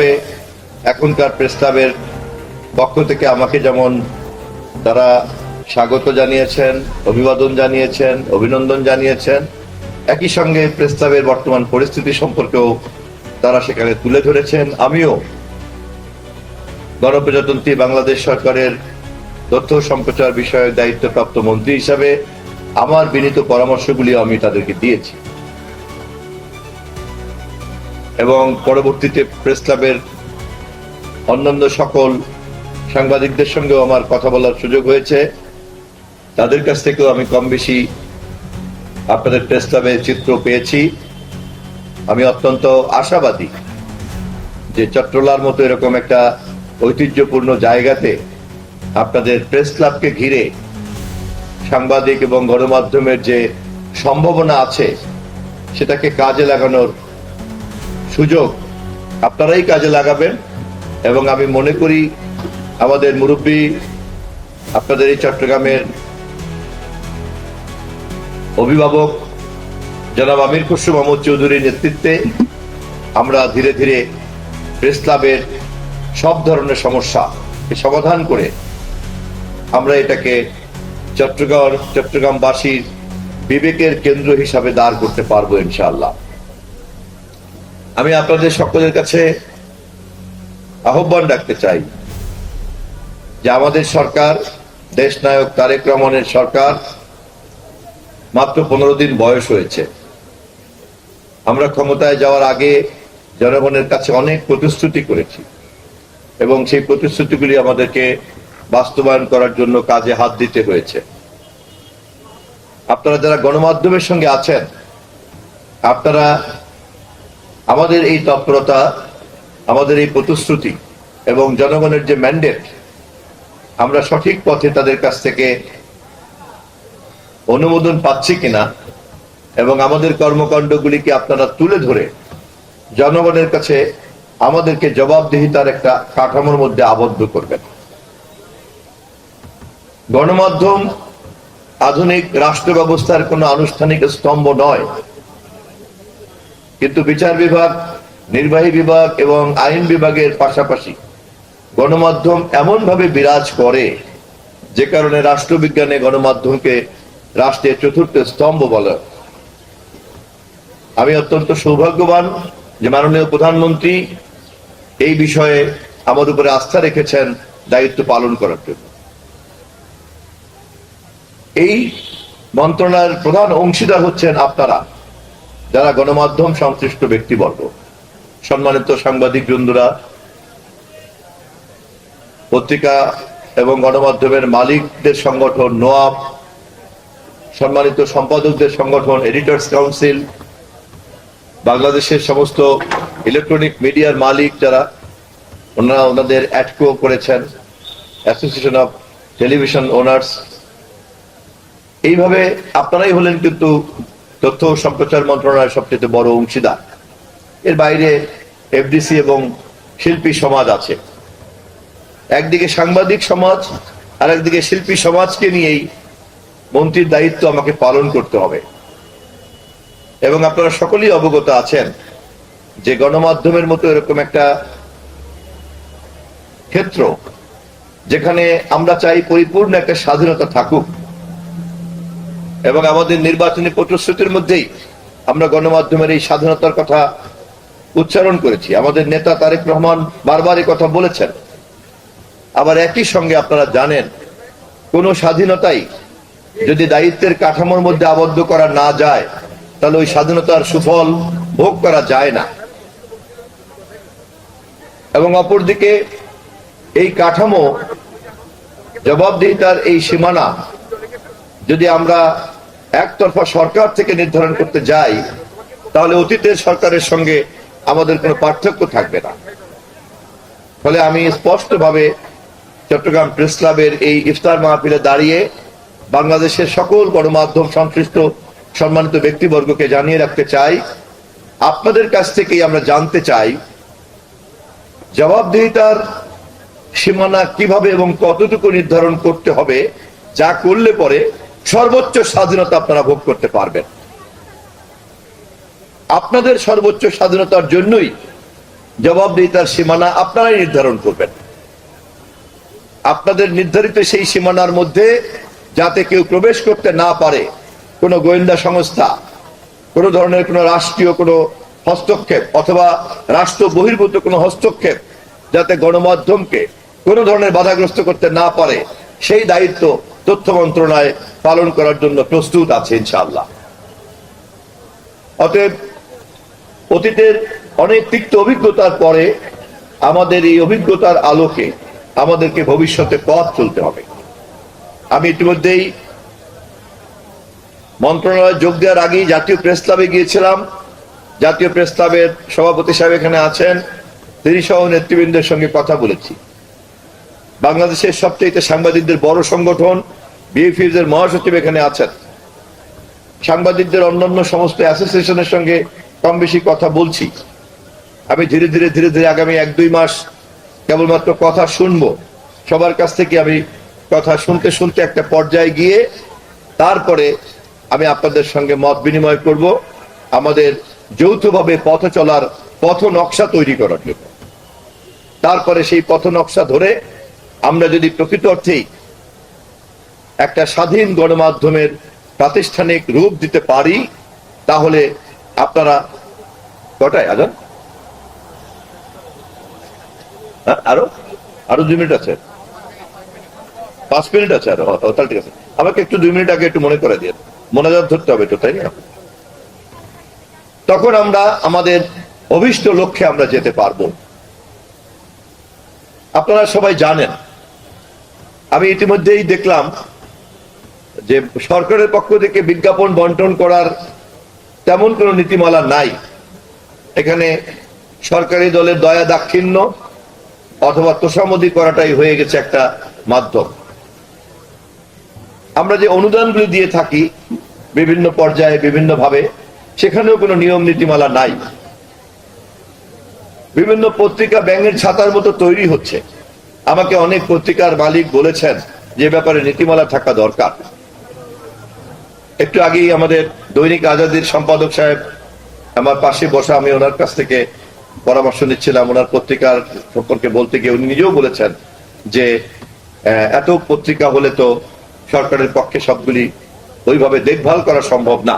ব্যক্তিগতভাবে এখনকার প্রেস ক্লাবের পক্ষ থেকে আমাকে যেমন তারা স্বাগত জানিয়েছেন, অভিবাদন জানিয়েছেন, অভিনন্দন জানিয়েছেন, একই সঙ্গে প্রেস ক্লাবের বর্তমান পরিস্থিতি সম্পর্কেও তারা সেখানে তুলে ধরেছেন। আমিও গণপ্রজাতন্ত্রী বাংলাদেশ সরকারের তথ্য সম্প্রচার বিষয়ক দায়িত্বপ্রাপ্ত মন্ত্রী হিসাবে আমার বিনীত পরামর্শগুলি আমি তাদেরকে দিয়েছি এবং পরবর্তীতে প্রেস ক্লাবের অন্যান্য সকল সাংবাদিকদের সঙ্গেও আমার কথা বলার সুযোগ হয়েছে। তাদের কাছ থেকেও আমি কম বেশি আপনাদের প্রেস ক্লাবের চিত্র পেয়েছি। আমি অত্যন্ত আশাবাদী যে চট্টলার মতো এরকম একটা ঐতিহ্যপূর্ণ জায়গাতে আপনাদের প্রেস ক্লাবকে ঘিরে সাংবাদিক এবং গণমাধ্যমের যে সম্ভাবনা আছে সেটাকে কাজে লাগানোর সুযোগ আপনারাই কাজে লাগাবেন। এবং আমি মনে করি আমাদের মুরব্বী আপনাদের এই চট্টগ্রামের অভিভাবক জনাব আমির খসরু মাহমুদ চৌধুরীর নেতৃত্বে আমরা ধীরে ধীরে প্রেস ক্লাবের সব ধরনের সমস্যা সমাধান করে আমরা এটাকে চট্টগ্রামবাসীর বিবেকের কেন্দ্র হিসাবে দাঁড় করতে পারবো ইনশাআল্লাহ। আমি আপনাদের সকলের কাছে আহ্বান রাখতে চাই যে আমাদের সরকার, দেশ নায়ক তারেক রহমানের সরকার, মাত্র 15 দিন বয়স হয়েছে। আমরা ক্ষমতায় যাওয়ার আগে জনগণের কাছে অনেক প্রতিশ্রুতি করেছি এবং সেই প্রতিশ্রুতিগুলি আমাদেরকে বাস্তবায়ন করার জন্য কাজে হাত দিতে হয়েছে। আপনারা যারা গণমাধ্যমের সঙ্গে আছেন, আপনারা আমাদের এই তৎপরতা, আমাদের এই প্রতিশ্রুতি এবং জনগণের যে ম্যান্ডেট, আমরা সঠিক পথে তাদের কাছ থেকে অনুমোদন পাচ্ছি কিনা এবং আমাদের কর্মকাণ্ডগুলিকে আপনারা তুলে ধরে জনগণের কাছে আমাদেরকে জবাবদিহিতার একটা কাঠামোর মধ্যে আবদ্ধ করবেন। গণমাধ্যম আধুনিক রাষ্ট্র ব্যবস্থার কোনো আনুষ্ঠানিক স্তম্ভ নয়, কিন্তু বিচার বিভাগ, নির্বাহী বিভাগ এবং আইন বিভাগের পাশাপাশি গণমাধ্যম এমন ভাবে বিরাজ করে যে কারণে রাষ্ট্রবিজ্ঞানে গণমাধ্যমকে রাষ্ট্রের চতুর্থ স্তম্ভ বলে। আমি অত্যন্ত সৌভাগ্যবান যে মাননীয় প্রধানমন্ত্রী এই বিষয়ে আমার উপরে আস্থা রেখেছেন দায়িত্ব পালন করার জন্য। এই মন্ত্রণালয়ের প্রধান অংশীদার হচ্ছেন আপনারা, যারা গণমাধ্যম সংশ্লিষ্ট ব্যক্তিবর্গ, সম্মানিত সাংবাদিক বন্ধুরা, পত্রিকা এবং গণমাধ্যমের মালিকদের সংগঠন নোয়াব, সম্মানিত সম্পাদকদের সংগঠন এডিটর্স কাউন্সিল, বাংলাদেশের সমস্ত ইলেকট্রনিক মিডিয়ার মালিক যারা, ওনারা ওনাদের অ্যাডকো করেছেন, অ্যাসোসিয়েশন অফ টেলিভিশন ওনার্স, এইভাবে আপনারাই হলেন কিন্তু তথ্য সম্প্রচার মন্ত্রণালয়ের সবচেয়ে বড় অংশীদার। এর বাইরে এফডিসি এবং শিল্পী সমাজ আছে। একদিকে সাংবাদিক সমাজ আর একদিকে শিল্পী সমাজকে নিয়েই মন্ত্রীর দায়িত্ব আমাকে পালন করতে হবে। এবং আপনারা সকলেই অবগত আছেন যে গণমাধ্যমের মতো এরকম একটা ক্ষেত্র যেখানে আমরা চাই পরিপূর্ণ একটা স্বাধীনতা থাকুক এবং আমাদের নির্বাচনী প্রতিশ্রুতির মধ্যেই আমরা গণমাধ্যমের এই স্বাধীনতার কথা উচ্চারণ করেছি। আমাদের নেতা তারেক রহমান বারবার এই কথা বলেছেন। আবার একই সঙ্গে আপনারা জানেন, কোন স্বাধীনতাই যদি দায়িত্বের কাঠামোর মধ্যে আবদ্ধ করা না যায় তাহলে ওই স্বাধীনতার সুফল ভোগ করা যায় না। এবং অপরদিকে এই কাঠামো, জবাবদিহিতার এই সীমানা যদি আমরা একতরফা সরকার থেকে নির্ধারণ করতে যাই তাহলে অতীতের সরকারের সঙ্গে আমাদের কোনো পার্থক্য থাকবে না। ফলে আমি স্পষ্টভাবে চট্টগ্রাম প্রেস ক্লাবের এই ইফতার মাহফিলে দাঁড়িয়ে বাংলাদেশের সকল গণমাধ্যম সংশ্লিষ্ট সম্মানিত ব্যক্তিবর্গকে জানিয়ে রাখতে চাই, আপনাদের কাছ থেকেই আমরা জানতে চাই জবাবদিহিতার সীমানা কিভাবে এবং কতটুকু নির্ধারণ করতে হবে, যা করলে পরে সর্বোচ্চ স্বাধীনতা আপনারা ভোগ করতে পারবেন। আপনাদের সর্বোচ্চ স্বাধীনতার জন্যই জবাবদিহিতার সীমানা আপনারাই নির্ধারণ করবেন। আপনাদের নির্ধারিত সেই সীমানার মধ্যে যাতে কেউ প্রবেশ করতে না পারে, কোনো গোয়েন্দা সংস্থা, কোনো ধরনের কোনো রাষ্ট্রীয় কোনো হস্তক্ষেপ অথবা রাষ্ট্র বহির্ভূত কোনো হস্তক্ষেপ যাতে গণমাধ্যমকে কোনো ধরনের বাধাগ্রস্ত করতে না পারে, সেই দায়িত্ব তথ্য মন্ত্রণালয় পালন করার জন্য প্রস্তুত আছে ইনশাআল্লাহ। অতএব অতীতের অনেক তিক্ত অভিজ্ঞতার পরে আমাদের এই অভিজ্ঞতার আলোকে আমাদেরকে ভবিষ্যতে পথ চলতে হবে। আমি ইতিমধ্যেই মন্ত্রণালয়ে যোগ দেওয়ার আগেই জাতীয় প্রেস ক্লাবে গিয়েছিলাম। জাতীয় প্রেস ক্লাবের সভাপতি সাহেব এখানে আছেন, তিনি সহ নেতৃবৃন্দের সঙ্গে কথা বলেছি। বাংলাদেশের সবচেয়ে সাংবাদিকদের বড় সংগঠন বিএফএস এর মহাসচিব এখানে আছেন। সাংবাদিকদের অন্যান্য সমস্ত অ্যাসোসিয়েশনের সঙ্গে কম বেশি কথা বলছি। আমি ধীরে ধীরে আগামী 1-2 মাস কেবলমাত্র কথা শুনবো, সবার কাছ থেকে আমি কথা শুনতে একটা পর্যায়ে গিয়ে তারপরে আমি আপনাদের সঙ্গে মত বিনিময় করব আমাদের যৌথভাবে পথ চলার পথ নকশা তৈরি করার জন্য। তারপরে সেই পথ নকশা ধরে আমরা যদি প্রকৃত অর্থেই একটা স্বাধীন গণমাধ্যমের প্রাতিষ্ঠানিক রূপ দিতে পারি, তাহলে আপনারা কটায় আজান? আরো 2 মিনিট আছে, 5 মিনিট আছে আরো, তাহলে ঠিক আছে। আমাকে একটু 2 মিনিট আগে একটু মনে করে দিয়ে মোনাজাত ধরতে হবে তো, তাই না? তখন আমরা আমাদের অভিষ্ট লক্ষ্যে আমরা যেতে পারবো। আপনারা সবাই জানেন, আমি ইতিমধ্যেই দেখলাম যে সরকারের পক্ষ থেকে বিজ্ঞাপন বন্টন করার তেমন কোনো নীতিমালা নাই। এখানে সরকারি দলের দয়া দাক্ষিণ্য অথবা তোষামোদী করাটাই হয়ে গেছে একটা মাধ্যম। আমরা যে অনুদানগুলি দিয়ে থাকি বিভিন্ন পর্যায়ে বিভিন্ন ভাবে, সেখানেও কোনো নিয়ম নীতিমালা নাই। বিভিন্ন পত্রিকা ব্যাঙের ছাতার মতো তৈরি হচ্ছে। আমাকে অনেক পত্রিকার মালিক বলেছেন যে ব্যাপারে নীতিমালা থাকা দরকার। একটু আগেই আমাদের দৈনিক আজাদীর সম্পাদক সাহেব আমার পাশে বসা, আমি ওনার কাছ থেকে পরামর্শ নিচ্ছিলাম ওনার পত্রিকার সম্পর্কে বলতে গিয়ে। উনি নিজেও বলেছেন যে এত পত্রিকা হলে তো সরকারের পক্ষে সবগুলি ওইভাবে দেখভাল করা সম্ভব না।